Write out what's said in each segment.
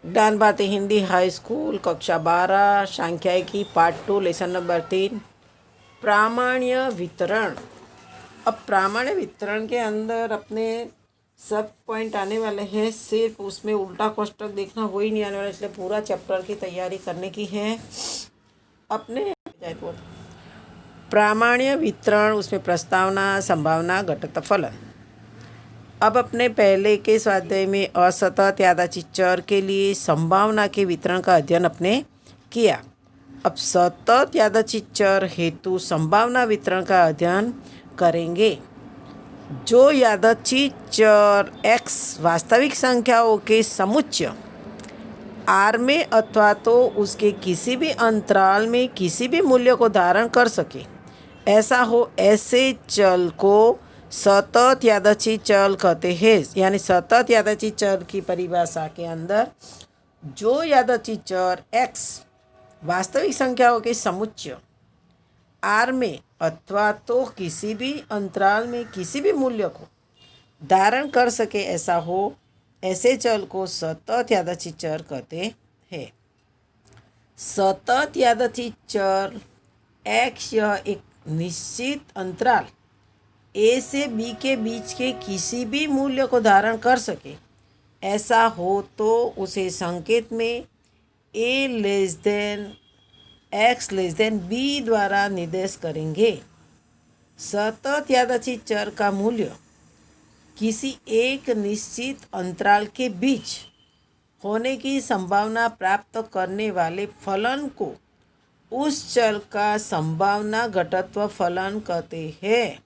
ज्ञान Bharti Hindi high school कक्षा 12 सांख्यिकी पार्ट 2 लेसन नंबर 3 प्रामाण्य वितरण। अब प्रामाण्य वितरण के अंदर अपने सब पॉइंट आने वाले हैं, सिर्फ उसमें उल्टा कोष्टक देखना वही नहीं आने वाला, इसलिए पूरा चैप्टर की तैयारी करने की है अपने। प्रामाण्य वितरण, उसमें प्रस्तावना, संभावना, घटत फलन। अब अपने पहले के स्वाध्याय में असतत यादृच्छिक चर के लिए संभावना के वितरण का अध्ययन अपने किया। अब सतत यादृच्छिक चर हेतु संभावना वितरण का अध्ययन करेंगे। जो यादृच्छिक चर x वास्तविक संख्याओं के समुच्चय r में अथवा तो उसके किसी भी अंतराल में किसी भी मूल्य को धारण कर सके, ऐसा हो, ऐसे चल को सतत यादृच्छिक चर कहते हैं। यानी सतत यादृच्छिक चर की परिभाषा के अंदर जो यादृच्छिक चर x वास्तविक संख्याओं के समुच्चय r में अथवा तो किसी भी अंतराल में किसी भी मूल्य को धारण कर सके, ऐसा हो, ऐसे चल को सतत यादृच्छिक चर कहते हैं। सतत यादृच्छिक चर x यह एक निश्चित अंतराल a से b के बीच के किसी भी मूल्य को धारण कर सके, ऐसा हो तो उसे संकेत में a less than x less than b द्वारा निर्देश करेंगे। सतत यादृच्छिक चर का मूल्य किसी एक निश्चित अंतराल के बीच होने की संभावना प्राप्त करने वाले फलन को उस चर का संभावना घटत्व फलन कहते हैं।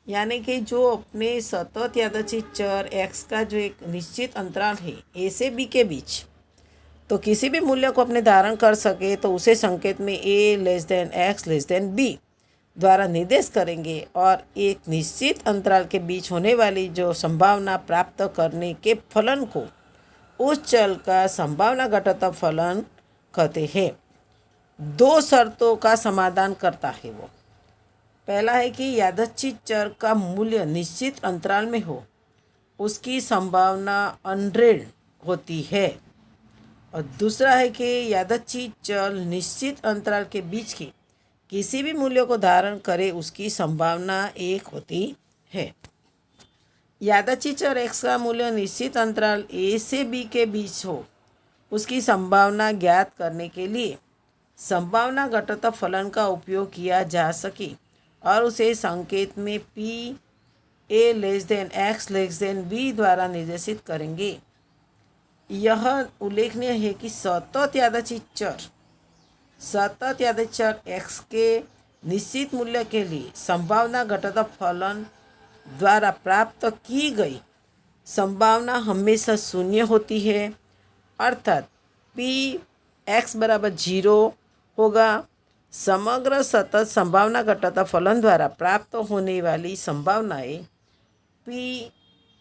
यानी कि जो अपने सतत यादृच्छिक चर x का जो एक निश्चित अंतराल है a से b के बीच, तो किसी भी मूल्य को अपने धारण कर सके, तो उसे संकेत में a less than x less than b द्वारा निर्देश करेंगे और एक निश्चित अंतराल के बीच होने वाली जो संभावना प्राप्त करने के फलन को उस चल का संभावना घटत्व फलन कहते हैं। दो शर्तों का समाधान करता है वो। पहला है कि यादृच्छिक चर का मूल्य निश्चित अंतराल में हो, उसकी संभावना 100 होती है। और दूसरा है कि यादृच्छिक चर निश्चित अंतराल के बीच के किसी भी मूल्य को धारण करे, उसकी संभावना 1 होती है। यादृच्छिक चर x का मूल्य निश्चित अंतराल a से b के बीच हो, उसकी संभावना ज्ञात करने के लिए संभावना घटत्व फलन का उपयोग किया जा सके और उसे संकेत में p a less than x less than b द्वारा निर्देशित करेंगे। यह उल्लेखनीय है कि सतत यादृच्छिक चर x के निश्चित मूल्य के लिए संभावना घटत्व फलन द्वारा प्राप्त की गई संभावना हमेशा शून्य होती है, अर्थात p x बराबर 0 होगा। समग्र सतत संभावना घटत्व फलन द्वारा प्राप्त होने वाली संभावनाएं p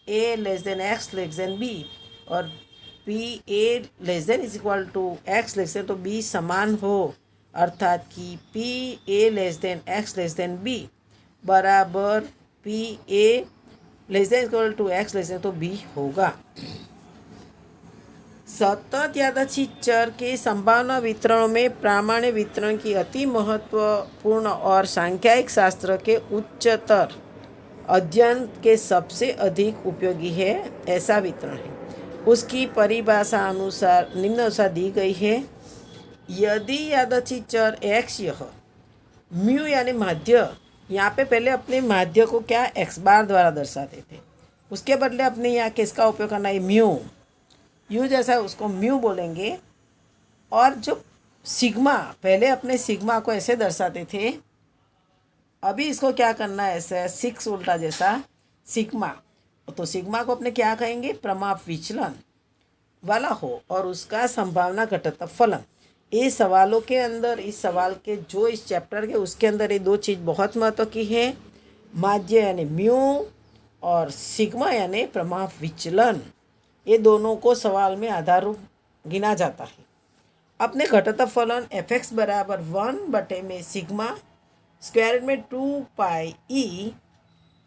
a less than x less than b और p a less than is equal to x less than तो b समान हो, अर्थात कि p a less than x less than b बराबर p a less than equal to x less than तो b होगा। सतत यादृच्छिक चर के संभावना वितरणों में प्रामाण्य वितरण की अति महत्वपूर्ण और सांख्यिक शास्त्र के उच्चतर अध्ययन के सबसे अधिक उपयोगी है ऐसा वितरण है। उसकी परिभाषा अनुसार निम्नानुसार दी गई है। यदि यादृच्छिक चर x यह म्यू यानी माध्य, यहाँ पे पहले अपने माध्य को क्या x बार द्वारा दर्शाते थे, उसके बदले अपने यहाँ किसका उपयोग करना है, म्यू, यू जैसा उसको म्यू बोलेंगे। और जो सिग्मा, पहले अपने सिग्मा को ऐसे दर्शाते थे, अभी इसको क्या करना है, ऐसे 6 उल्टा जैसा सिग्मा, तो सिग्मा को अपने क्या कहेंगे, प्रमाप विचलन वाला हो और उसका संभावना घटत्व फलन। ये सवालों के अंदर, इस सवाल के जो इस चैप्टर के उसके अंदर ये दो चीज़ बहुत महत्व की है, माध्य यानी म्यू और सिग्मा यानी प्रमाप विचलन। ये दोनों को सवाल में आधार रूप गिना जाता है। अपने घटत्व फलन f(x) बराबर 1 में सिग्मा स्क्वायर में 2 पाई ई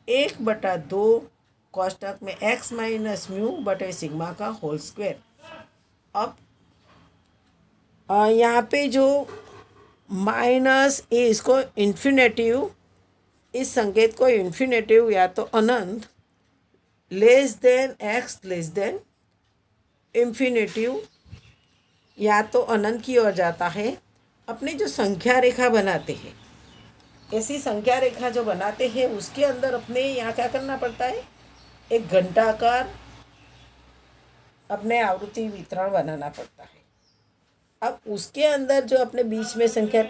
1/2 कोष्टक में x माइनस म्यू बटे सिग्मा का होल स्क्वायर। अब यहाँ पे जो माइनस ए, इसको इन्फिनेटिव, इस संकेत को इन्फिनेटिव या तो अनंत, less than x less than infinitive या तो अनंत की ओर जाता है। अपनी जो संख्या रेखा बनाते हैं, ऐसी संख्या रेखा जो बनाते हैं उसके अंदर अपने यहाँ क्या करना पड़ता है, एक घंटाकार अपने आवृत्ति वितरण बनाना पड़ता है। अब उसके अंदर जो अपने बीच में संख्या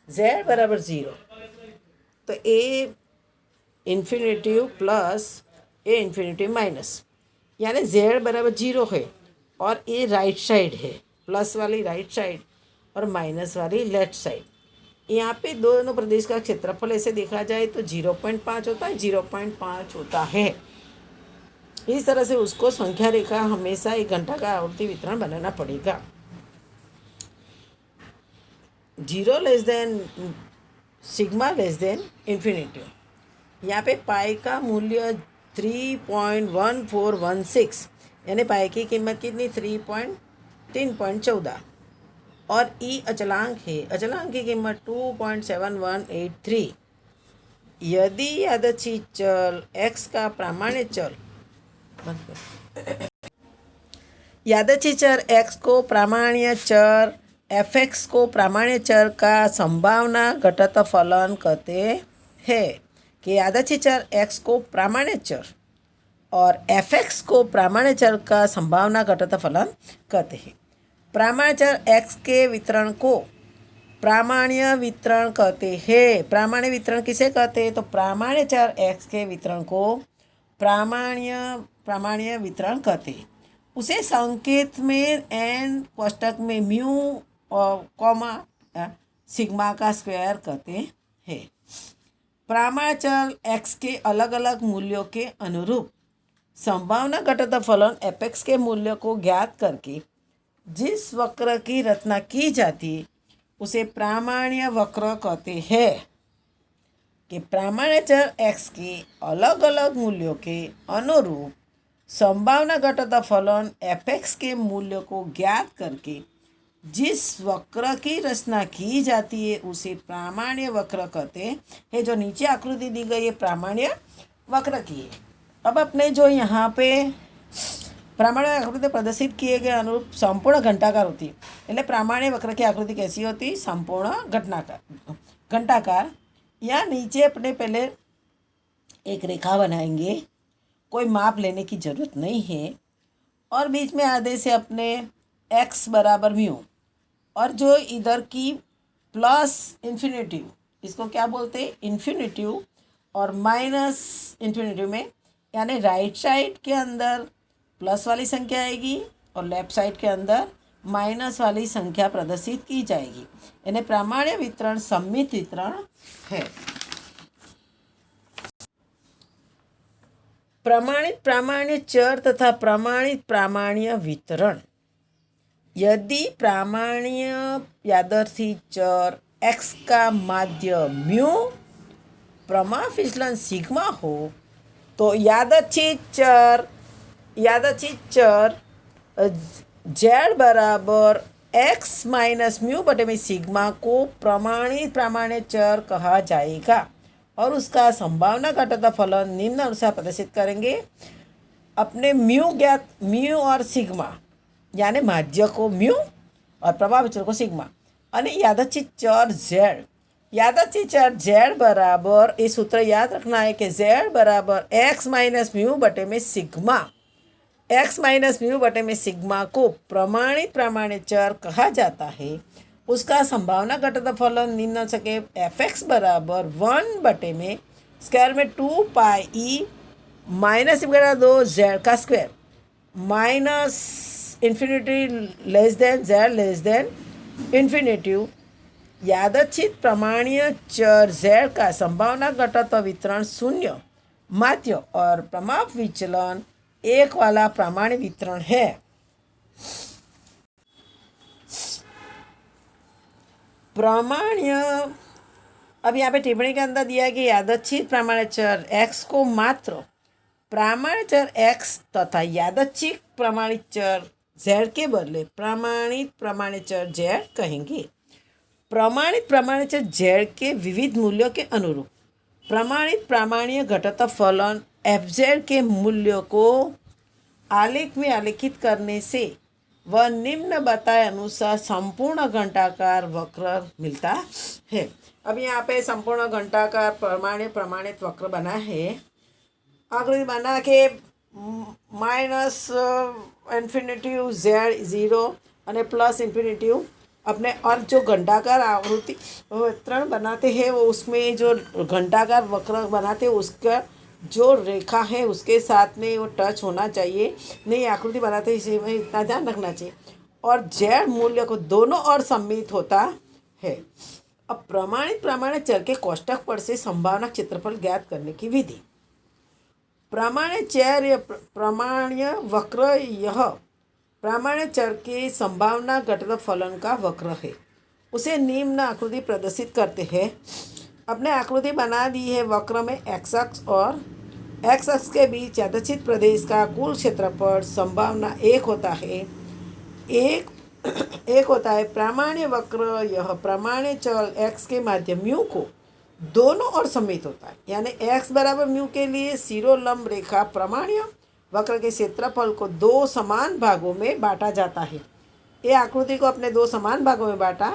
z बराबर 0, तो ए इन्फिनेटिव प्लस ए इन्फिनेटिव माइनस, यानी z बराबर 0 है और ए राइट साइड है, प्लस वाली राइट साइड और माइनस वाली लेफ्ट साइड। यहाँ पे दोनों प्रदेश का क्षेत्रफल ऐसे देखा जाए तो 0.5 होता है, 0.5 होता है। इस तरह से उसको संख्या रेखा हमेशा एक घंटा का आवृत्ति वितरण बनाना पड़ेगा। 0 less then sigma less than infinitive. यहाँ पे पाई का मूल्य 3.1416, यानी पाई की कीमत कितनी, 3.14 और ई अचलांक है, अचलांक की कीमत 2.7183। यदि यादृच्छिक चल x का प्रामाण्य चल, यादृच्छिक चर x को प्रामाण्य चर f(x) को प्रामाण्य चर का संभावना घटत फलन कहते हैं। कि यादृच्छिक चर x को प्रामाण्य चर और f(x) को प्रामाण्य चर का संभावना घटत फलन कहते हैं। प्रामाण्य चर x के वितरण को प्रामाण्य वितरण कहते हैं। प्रामाण्य वितरण किसे कहते हैं, तो प्रामाण्य चर x के वितरण को प्रामाण्य वितरण कहते हैं। उसे संकेत में n कोष्टक में म्यू और कॉमा सिग्मा का स्क्वायर कहते हैं। प्रामाण्य चर x के अलग अलग मूल्यों के अनुरूप संभावना घटत फलन f(x) के मूल्य को ज्ञात करके जिस वक्र की रचना की जाती है उसे प्रामाण्य वक्र कहते हैं। कि प्रामाण्य चर x के अलग अलग मूल्यों के अनुरूप संभावना घटत फलन f(x) के मूल्य को ज्ञात करके जिस वक्र की रचना की जाती है उसे प्रामाण्य वक्र कहते हैं। जो नीचे आकृति दी गई है प्रामाण्य वक्र की है। अब अपने जो यहाँ पे प्रामाण्य आकृति प्रदर्शित किए गए अनुरूप संपूर्ण घंटाकार होती है। એટલે प्रामाण्य वक्र की आकृति कैसी होती, संपूर्ण घंटाकार। या नीचे अपने पहले एक रेखा बनाएंगे, कोई माप लेने की ज़रूरत नहीं है, और बीच में आधे से अपने x बराबर म्यू, और जो इधर की प्लस इन्फिनेटिव, इसको क्या बोलते हैं, इन्फिनेटिव और माइनस इन्फिनेटिव में, यानी राइट साइड के अंदर प्लस वाली संख्या आएगी और लेफ्ट साइड के अंदर माइनस वाली संख्या प्रदर्शित की जाएगी। यानी प्रामाण्य वितरण सम्मित वितरण है। प्रमाणित प्रामाण्य चर तथा प्रमाणित प्रामाण्य वितरण। यदि प्रामाण्य यादृच्छिक चर x का माध्य म्यू, प्रमाण विचलन सिग्मा हो, तो यादृच्छिक चर z बराबर x माइनस म्यू बटे में सिग्मा को प्रमाणित प्रामाण्य चर कहा जाएगा। और उसका संभावना घटत फलन निम्न अनुसार प्रदर्शित करेंगे। अपने म्यू और सिग्मा, यानी माध्य को म्यू और प्रभाव विचलन को सिग्मा, और यादृच्छिक चर z, यादृच्छिक चर z बराबर, ये सूत्र याद रखना है कि z बराबर x माइनस म्यू बटे में सिग्मा, x माइनस म्यू बटे में सिग्मा को प्रमाणित प्रामाण्य चर कहा जाता है। उसका संभावना घटत फलन निम्न हो सके f(x) बराबर 1 बटे में स्क्वायर में 2 पाई ई माइनस 2 z का square minus infinity less than z less than infinitive. यादृच्छिक प्रामाण्य चर z का संभावना घटत वितरण 0 माध्य और प्रमाप विचलन 1 वाला प्रामाण्य वितरण है। प्रामाण्य, अब यहाँ पे टिप्पणी के अंदर दिया है कि यादृच्छिक प्रामाण्य चर x को मात्र प्रामाण्य चर x तथा यादृच्छिक प्रामाणिक चर z के बदले प्रमाणित प्रमाणित चर z कहेंगे। प्रमाणित प्रमाणित चर z के विविध मूल्यों के अनुरूप प्रमाणित प्रामाण्य घटता फलन fz के मूल्यों को आलेख में आलेखित करने से वह निम्न बताए अनुसार संपूर्ण घंटाकार वक्र मिलता है। अब यहाँ पे संपूर्ण घंटाकार प्रमाणित वक्र बना है। आकृति बना के माइनस इन्फिनिटिव z 0 और प्लस इन्फिनिटिव अपने और जो घंटाकार आकृति वितरण बनाते हैं वो उसमें जो घंटाकार वक्र बनाते हैं उसका जो रेखा है उसके साथ में वो टच होना चाहिए। नहीं आकृति बनाते इसे में इतना ध्यान रखना चाहिए। और z मूल्य को दोनों ओर सम्मिलित होता है। अब प्रमाणित चर के कोष्ठक पर से संभावना क्षेत्रफल ज्ञात करने की विधि। प्रामाण्य चर या प्रामाण्य वक्र यह प्रामाण्य चर के संभावना घटता फलन का वक्र है। उसे निम्न आकृति प्रदर्शित करते हैं। अपने आकृति बना दी है। वक्र में x अक्ष और x अक्ष के बीच यादृच्छिक प्रदेश का कुल क्षेत्रफल संभावना एक होता है। एक होता है। प्रामाण्य वक्र यह प्रामाण्य चल x के माध्यम म्यू को दोनों ओर सम्मिलित होता है। यानी x बराबर म्यू के लिए शिरोलंब रेखा प्रामाण्य वक्र के क्षेत्रफल को दो समान भागों में बांटा जाता है। ये आकृति को अपने दो समान भागों में बांटा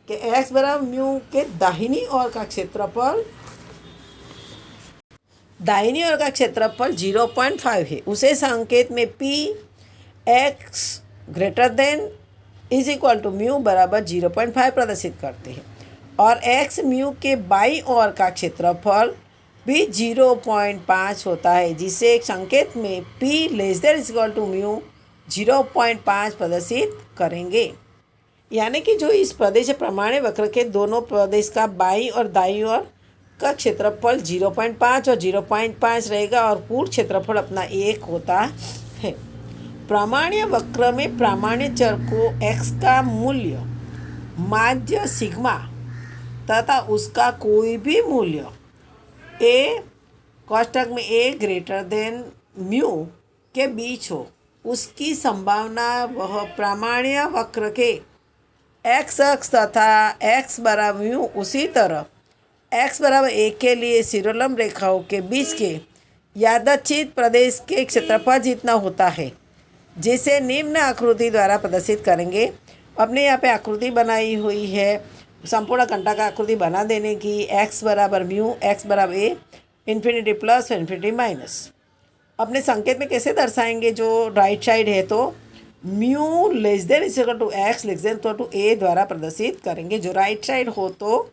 कि x बराबर म्यू के दाहिनी ओर का क्षेत्रफल 0.5 है। उसे संकेत में p x greater than is equal to mu बराबर 0.5 प्रदर्शित करते हैं। और x म्यू के बाईं ओर का क्षेत्रफल भी 0.5 होता है, जिसे एक संकेत में p less than is equal to mu 0.5 प्रदर्शित करेंगे। यानी कि जो इस प्रदेश प्रमाण्य वक्र के दोनों प्रदेश का बाईं और दाईं ओर का क्षेत्रफल 0.5 और 0.5 रहेगा और कुल क्षेत्रफल अपना 1 होता है। प्रामाण्य वक्र में प्रामाण्य चर को x का मूल्य माध्य सिग्मा तथा उसका कोई भी मूल्य a कोष्ठक में a ग्रेटर देन म्यू के बीच हो, उसकी संभावना वह प्रामाण्य वक्र के x अक्ष तथा x बराबर म्यू उसी तरह x बराबर 1 के लिए शिरोलंब रेखाओं के बीच के यादृच्छिक प्रदेश के क्षेत्रफल जितना होता है, जिसे निम्न आकृति द्वारा प्रदर्शित करेंगे। अपने यहाँ पे आकृति बनाई हुई है। संपूर्ण घंटा का आकृति बना देने की x बराबर म्यू x बराबर a infinity plus infinity minus. अपने संकेत में कैसे दर्शाएंगे? जो राइट साइड है तो mu less than is equal to x less than equal to a द्वारा प्रदर्शित करेंगे। जो राइट साइड हो तो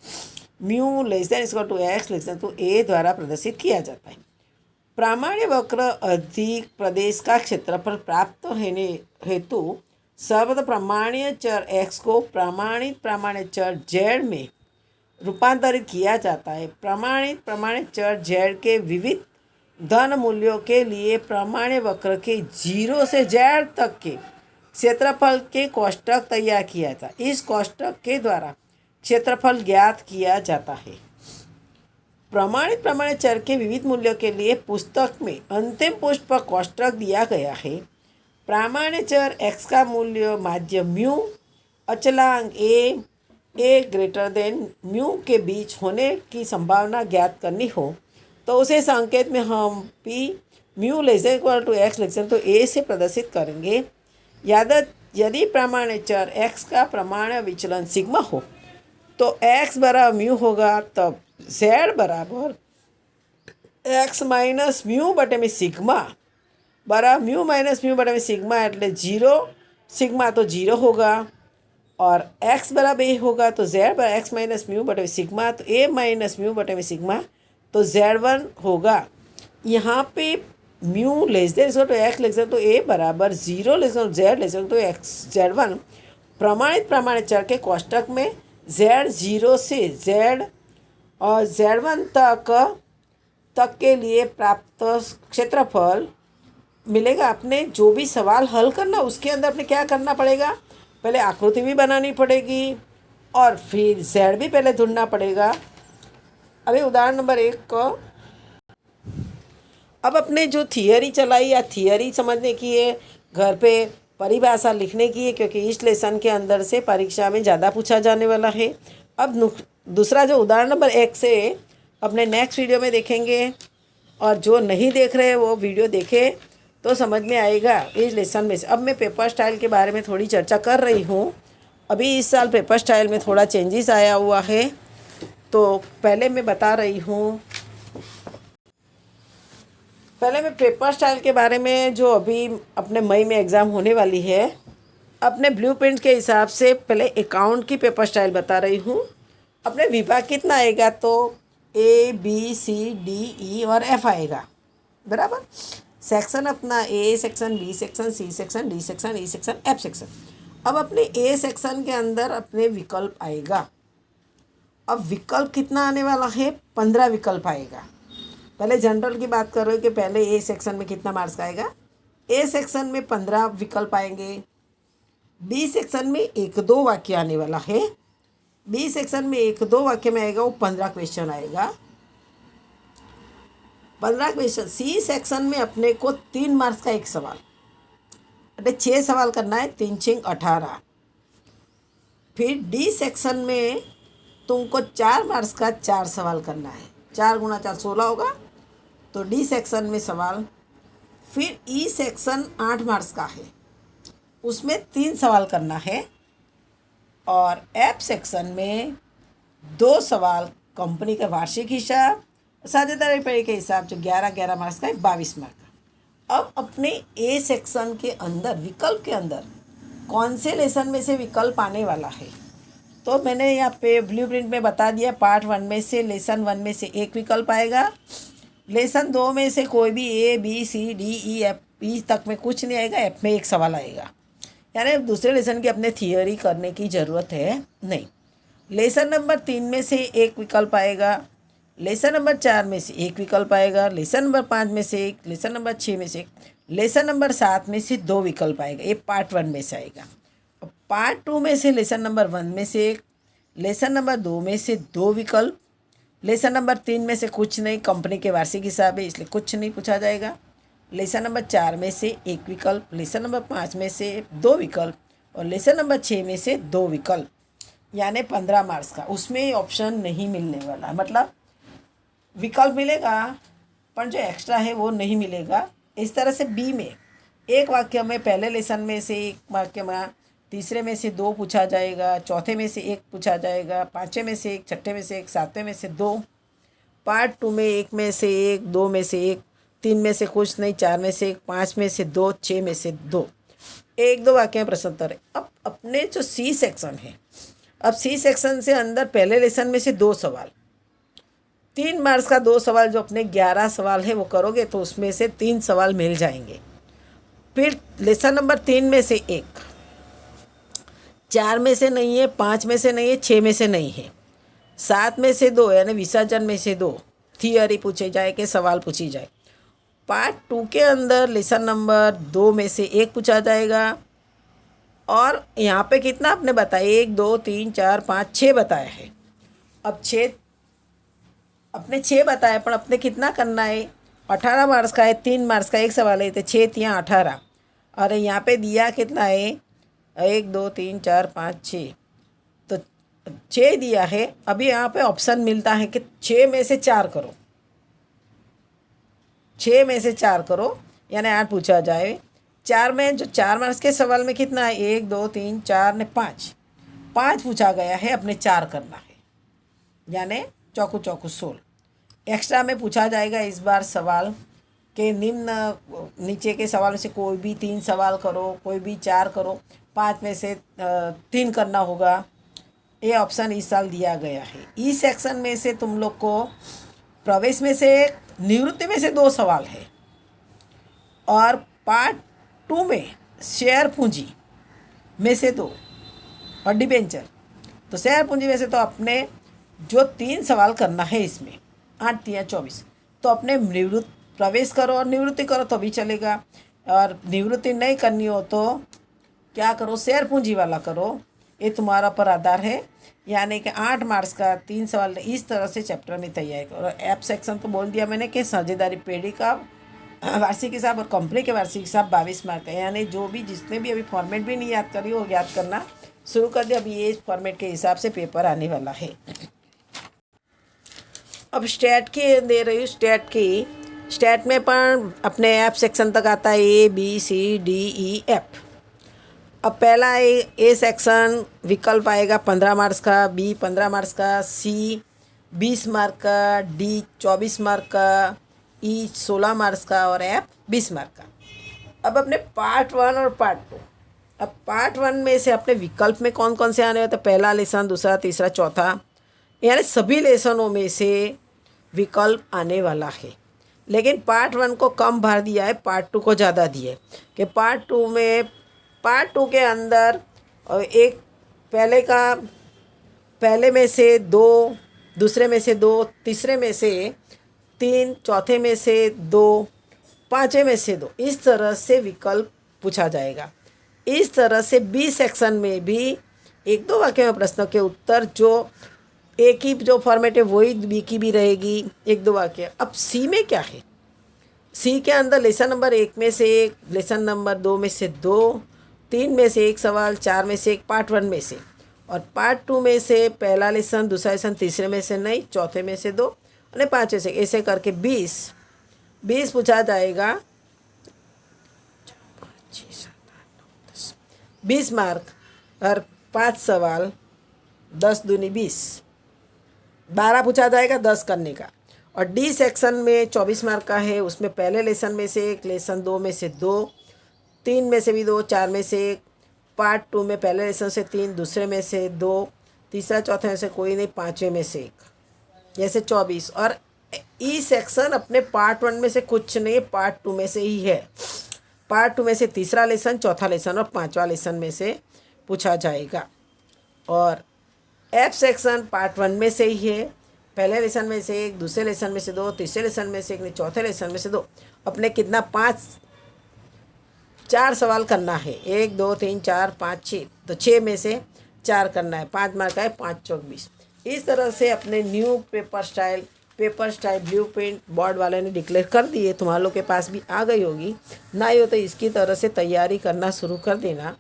mu less than is equal to x less than to a द्वारा प्रदर्शित किया जाता है। प्रामाण्य वक्र अधिक प्रदेश का क्षेत्रफल प्राप्त होने हेतु सर्वदा प्रामाण्य चर x को प्रामाण्य चर z में रूपांतरित किया जाता है। प्रामाण्य चर z के विविध धन मूल्यों के लिए प्रामाण्य वक्र के 0 से z तक के क्षेत्रफल के कोष्ठक तैयार किया जाता है। इस कोष्ठक के द्वारा क्षेत्रफल ज्ञात किया जाता है। प्रमाणित चर के विविध मूल्यों के लिए पुस्तक में अंतिम पृष्ठ पर कोष्ठक दिया गया है। प्रामाण्य चर x का मूल्य माध्य म्यू अचलांक a ग्रेटर देन म्यू के बीच होने की संभावना ज्ञात करनी हो तो उसे संकेत में हम p mu less than equal to x less than तो a से प्रदर्शित करेंगे। यदि प्रामाण्य चर x का प्रामाण्य विचलन सिग्मा हो तो x बराबर म्यू होगा, तब z बराबर x माइनस म्यू बटे में सिग्मा बराबर म्यू माइनस म्यू बटे में सिग्मा एटले 0 सिग्मा तो 0 होगा और x बराबर a होगा तो z बराबर x माइनस म्यू बटे में सिग्मा तो a माइनस म्यू बटे में सिग्मा तो z1 होगा। यहाँ पे mu less than equal to x less than तो a बराबर 0 less than z less than तो x z1 प्रमाणित चर के कोष्ठक में z0 से z और z1 तक के लिए प्राप्त क्षेत्रफल मिलेगा। अपने जो भी सवाल हल करना उसके अंदर अपने क्या करना पड़ेगा, पहले आकृति भी बनानी पड़ेगी और फिर z भी पहले ढूंढना पड़ेगा। अभी उदाहरण नंबर 1 को अब अपने जो थियरी चलाई या थियरी समझने की है घर पे परिभाषा लिखने की है, क्योंकि इस लेसन के अंदर से परीक्षा में ज़्यादा पूछा जाने वाला है। अब दूसरा जो उदाहरण नंबर 1 से अपने नेक्स्ट वीडियो में देखेंगे, और जो नहीं देख रहे वो वीडियो देखे तो समझ में आएगा इस लेसन में से। अब मैं पेपर स्टाइल के बारे में थोड़ी चर्चा कर रही हूँ। अभी इस साल पेपर स्टाइल में थोड़ा चेंजेस आया हुआ है, तो पहले मैं बता रही हूँ। पहले मैं पेपर स्टाइल के बारे में, जो अभी अपने मई में एग्ज़ाम होने वाली है, अपने ब्लूप्रिंट के हिसाब से पहले अकाउंट की पेपर स्टाइल बता रही हूँ। अपने विभाग कितना आएगा, तो A B C D E और F आएगा, बराबर। सेक्शन अपना A section, B section, C section, D section, E section, F section. अब अपने A सेक्शन के अंदर अपने विकल्प आएगा। अब विकल्प कितना आने वाला है, 15 विकल्प आएगा। पहले जनरल की बात कर रहे हो कि पहले A सेक्शन में कितना मार्क्स का आएगा। A सेक्शन में 15 विकल्प आएंगे। B सेक्शन में 1-2 वाक्य आने वाला है। B सेक्शन में 1-2 वाक्य में आएगा, वो 15 क्वेश्चन आएगा, 15 क्वेश्चन। C सेक्शन में अपने को 3 मार्क्स का एक सवाल, अरे 6 सवाल करना है, 3×6 18। फिर D सेक्शन में तुमको 4 मार्क्स का 4 सवाल करना है, 4 × 4 16 होगा, तो D सेक्शन में सवाल। फिर E सेक्शन 8 मार्क्स का है, उसमें 3 सवाल करना है। और F सेक्शन में 2 सवाल, कंपनी का वार्षिक हिसाब, साझेदारी पेड़ के हिसाब, जो 11-11 मार्क्स का है, 22 मार्क्स का। अब अपने A सेक्शन के अंदर विकल्प के अंदर कौन से लेसन में से विकल्प आने वाला है, तो मैंने यहाँ पे ब्लूप्रिंट में बता दिया। पार्ट 1 में से, लेसन 1 में से एक विकल्प आएगा। लेसन 2 में से कोई भी A B C D E F E तक में कुछ नहीं आएगा, F में एक सवाल आएगा। यानी दूसरे लेसन की अपने थियोरी करने की ज़रूरत है नहीं। लेसन नंबर 3 में से एक विकल्प आएगा, लेसन नंबर 4 में से एक विकल्प आएगा, लेसन नंबर 5 में से एक, लेसन नंबर 6 में से एक, लेसन नंबर 7 में से 2 विकल्प आएगा। ये पार्ट 1 में से आएगा। और पार्ट 2 में से लेसन नंबर 1 में से एक, लेसन नंबर 2 में से 2 विकल्प, लेसन नंबर 3 में से कुछ नहीं, कंपनी के वार्षिक हिसाब है इसलिए कुछ नहीं पूछा जाएगा। लेसन नंबर 4 में से एक विकल्प, लेसन नंबर 5 में से 2 विकल्प, और लेसन नंबर 6 में से 2 विकल्प, यानी 15 मार्क्स का। उसमें ऑप्शन नहीं मिलने वाला, मतलब विकल्प मिलेगा पर जो एक्स्ट्रा है वो नहीं मिलेगा। इस तरह से B में एक वाक्य में, पहले लेसन में से एक वाक्य में, तीसरे में से 2 पूछा जाएगा, चौथे में से 1 पूछा जाएगा, 5वें में से 1, छठे में से 1, 7वें में से 2। पार्ट 2 में 1 में से 1, 2 में से 1, 3 में से कुछ नहीं, 4 में से 1, 5 में से 2, 6 में से 2। 1-2 वाक्य में प्रश्न उत्तर है। अब अपने जो C सेक्शन है, अब C सेक्शन से अंदर पहले लेसन में से 2 सवाल, 3 मार्क्स का 2 सवाल, जो अपने 11 सवाल है वो करोगे तो उसमें से 3 सवाल मिल जाएंगे। फिर लेसन नंबर 3 में से एक, 4 में से नहीं है, 5 में से नहीं है, 6 में से नहीं है, 7 में से 2, यानी विसर्जन में से 2 थियरी पूछे जाए कि सवाल पूछी जाए। पार्ट 2 के अंदर लेसन नंबर 2 में से एक पूछा जाएगा। और यहाँ पे कितना आपने बताया, 1 2 3 4 5 6 बताया है। अब 6 अपने 6 बताया, पर अपने कितना करना है, 18 मार्क्स का है, 3 मार्क्स का एक सवाल है, तो 6×3 18। और यहाँ पे दिया कितना है, 1 2 3 4 5 6, तो 6 दिया है। अभी यहाँ पे ऑप्शन मिलता है कि 6 में से 4 करो, 6 में से 4 करो, यानी 8 पूछा जाए। 4 में जो 4 मार्क्स के सवाल में कितना है, 1 2 3 4 ने 5 पूछा गया है, अपने 4 करना है, यानी चौकू चौकू 16। एक्स्ट्रा में पूछा जाएगा इस बार सवाल के निम्न नीचे के सवाल में से कोई भी 3 सवाल करो, कोई भी 4 करो, 5 में से 3 करना होगा। ये ऑप्शन इस साल दिया गया है। ई सेक्शन में से तुम लोग को प्रवेश में से एक, निवृत्ति में से 2 सवाल है। और पार्ट 2 में शेयर पूंजी में से 2 और डिबेंचर, तो शेयर पूंजी में से तो अपने जो 3 सवाल करना है इसमें, 8×3 24, तो अपने निवृत्ति प्रवेश करो और निवृत्ति करो तो भी चलेगा। और निवृत्ति नहीं करनी हो तो क्या करो, शेयर पूंजी वाला करो, ये तुम्हारा पर आधार है। यानी कि 8 मार्क्स का 3 सवाल इस तरह से चैप्टर में तैयारी करो। और ऐप सेक्शन तो बोल दिया मैंने कि साझेदारी पेड़ी का वार्षिक हिसाब और कंपनी के वार्षिक हिसाब 22 मार्क है। यानी जो भी जिसने भी अभी फॉर्मेट भी नहीं याद करी वो याद करना शुरू कर दे। अभी ये फॉर्मेट के हिसाब से पेपर आने वाला है। अब स्टेट की दे रही हूँ। स्टेट में पण अपने एफ सेक्शन तक आता है ABCDEF। अब पहला ए सेक्शन विकल्प आएगा 15 मार्क्स का, बी 15 मार्क्स का, सी 20 मार्क का, डी 24 मार्क का, ई 16 मार्क्स का और एफ 20 मार्क का। अब अपने पार्ट 1 और पार्ट 2। अब पार्ट 1 में से अपने विकल्प में कौन कौन से आने होते हैं? पहला लेसन, दूसरा, तीसरा, चौथा, यानी सभी लेसनों में से विकल्प आने वाला है। लेकिन पार्ट 1 को कम भार दिया है, पार्ट 2 को ज़्यादा दिया है कि पार्ट 2 के अंदर एक पहले में से 2, दूसरे में से 2, तीसरे में से 3, चौथे में से 2, पाँचवें में से 2, इस तरह से विकल्प पूछा जाएगा। इस तरह से बी सेक्शन में भी 1-2 वाक्य में प्रश्नों के उत्तर जो एक ही जो फॉर्मेट है वही बी की भी रहेगी, 1-2 वाक्य। अब सी में क्या है? सी के अंदर लेसन नंबर 1 में से 1, लेसन नंबर 2 में से 2, 3 में से 1 सवाल, 4 में से 1, पार्ट 1 में से, और पार्ट 2 में से पहला लेसन, दूसरा लेसन, तीसरे में से नहीं, चौथे में से 2 और पाँचवें से। ऐसे करके 20 पूछा जाएगा। 20 मार्क और 5 सवाल, 10 दूनी 20, 12 पूछा जाएगा 10 करने का। और डी सेक्शन में 24 मार्क का है। उसमें पहले लेसन में से 1, लेसन 2 में से 2, 3 में से भी 2, 4 में से 1, पार्ट 2 में पहले लेसन से 3, दूसरे में से 2, तीसरा चौथे में से कोई नहीं, पाँचवें में से 1, जैसे 24। और ई सेक्शन अपने पार्ट 1 में से कुछ नहीं, पार्ट 2 में से ही है। पार्ट 2 में से तीसरा लेसन, चौथा लेसन और पाँचवा लेसन में से पूछा जाएगा। और एफ सेक्शन पार्ट 1 में से ही है। पहले लेसन में से 1, दूसरे लेसन में से 2, तीसरे लेसन में से 1, चौथे लेसन में से 2। अपने कितना 4 सवाल करना है, 1, 2, 3, 4, 5, 6, तो 6 में से 4 करना है। 5 मार्क का है, 5 चौक 20। इस तरह से अपने new paper style blue print board वाले ने डिक्लेयर कर दिए। तुम्हारे लोग के पास भी आ गई होगी, ना ही हो तो इसकी तरह से तैयारी करना शुरू कर देना।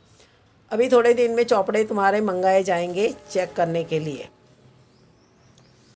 अभी थोड़े दिन में चौपड़े तुम्हारे मंगाए जाएंगे चेक करने के लिए।